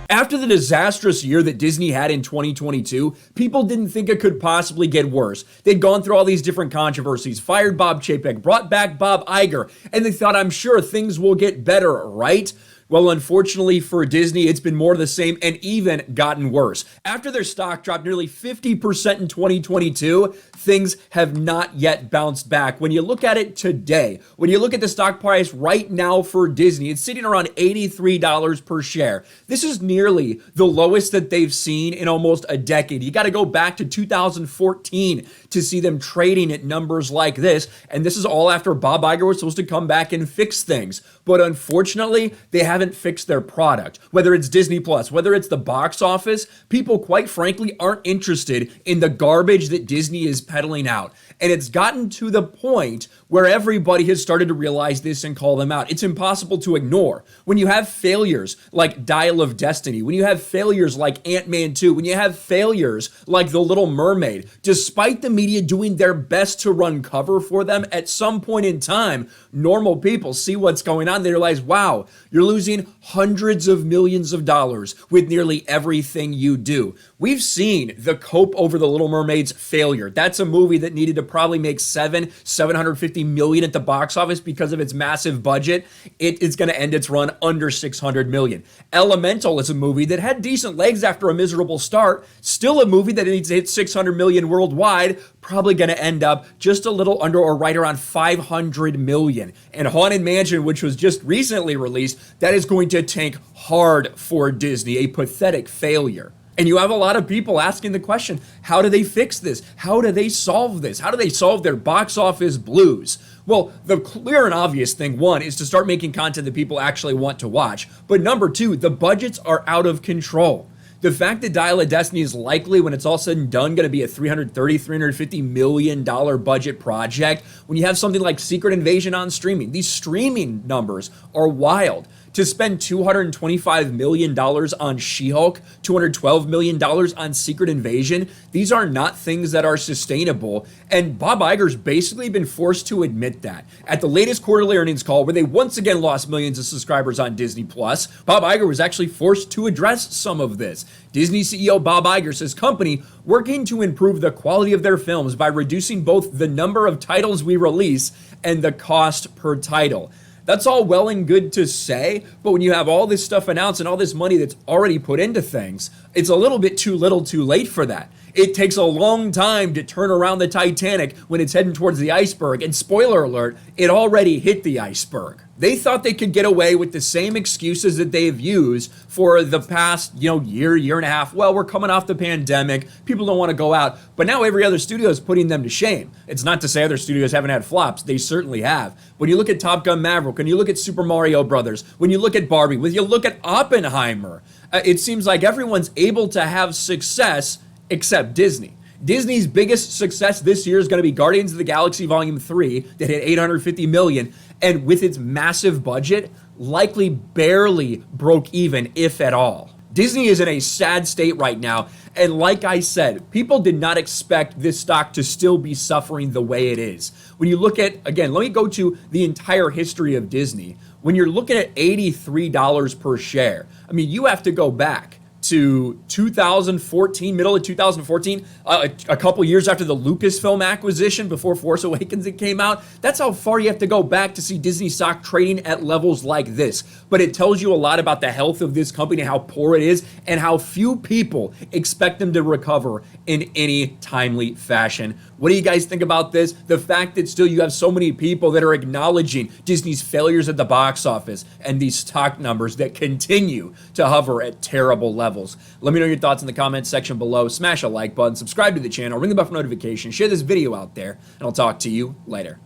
After the disastrous year that Disney had in 2022, people didn't think it could possibly get worse. They'd gone through all these different controversies, fired Bob Chapek, brought back Bob Iger, and they thought, I'm sure things will get better, right? Well, unfortunately for Disney, it's been more of the same and even gotten worse. After their stock dropped nearly 50% in 2022, things have not yet bounced back. When you look at it today, when you look at the stock price right now for Disney, it's sitting around $83 per share. This is nearly the lowest that they've seen in almost a decade. You got to go back to 2014 to see them trading at numbers like this, and this is all after Bob Iger was supposed to come back and fix things. But unfortunately, they haven't fixed their product. Whether it's Disney Plus, whether it's the box office, people quite frankly aren't interested in the garbage that Disney is peddling out. And it's gotten to the point where everybody has started to realize this and call them out. It's impossible to ignore. When you have failures like Dial of Destiny, when you have failures like Ant-Man 2, when you have failures like The Little Mermaid, despite the media doing their best to run cover for them, at some point in time, normal people see what's going on. They realize, wow, you're losing hundreds of millions of dollars with nearly everything you do. We've seen the cope over The Little Mermaid's failure. That's a movie that needed to probably make $750 million at the box office because of its massive budget. It is going to end its run under $600 million. Elemental is a movie that had decent legs after a miserable start. Still a movie that needs to hit $600 million worldwide. Probably going to end up just a little under or right around $500 million. And Haunted Mansion, which was just recently released, that is going to tank hard for Disney. A pathetic failure. And you have a lot of people asking the question, how do they fix this? How do they solve this? How do they solve their box office blues? Well, the clear and obvious thing, one, is to start making content that people actually want to watch. But number two, the budgets are out of control. The fact that Dial of Destiny is likely, when it's all said and done, going to be a $350 million budget project, when you have something like Secret Invasion on streaming, these streaming numbers are wild. To spend $225 million on She-Hulk, $212 million on Secret Invasion, these are not things that are sustainable. And Bob Iger's basically been forced to admit that. At the latest quarterly earnings call, where they once again lost millions of subscribers on Disney Plus, Bob Iger was actually forced to address some of this. Disney CEO Bob Iger says company working to improve the quality of their films by reducing both the number of titles we release and the cost per title. That's all well and good to say, but when you have all this stuff announced and all this money that's already put into things, it's a little bit too little too late for that. It takes a long time to turn around the Titanic when it's heading towards the iceberg, and spoiler alert, it already hit the iceberg. They thought they could get away with the same excuses that they've used for the past, year and a half. Well, we're coming off the pandemic. People don't want to go out. But now every other studio is putting them to shame. It's not to say other studios haven't had flops. They certainly have. When you look at Top Gun Maverick, when you look at Super Mario Brothers, when you look at Barbie, when you look at Oppenheimer, it seems like everyone's able to have success except Disney. Disney's biggest success this year is going to be Guardians of the Galaxy Volume 3 that hit $850 million, and with its massive budget, likely barely broke even, if at all. Disney is in a sad state right now, and like I said, people did not expect this stock to still be suffering the way it is. When you look at, again, let me go to the entire history of Disney. When you're looking at $83 per share, I mean, you have to go back to 2014, middle of 2014, a couple years after the Lucasfilm acquisition, before Force Awakens it came out. That's how far you have to go back to see Disney stock trading at levels like this. But it tells you a lot about the health of this company, how poor it is, and how few people expect them to recover in any timely fashion. What do you guys think about this? The fact that still you have so many people that are acknowledging Disney's failures at the box office and these stock numbers that continue to hover at terrible levels. Let me know your thoughts in the comments section below. Smash a like button, subscribe to the channel, ring the bell for notifications, share this video out there, and I'll talk to you later.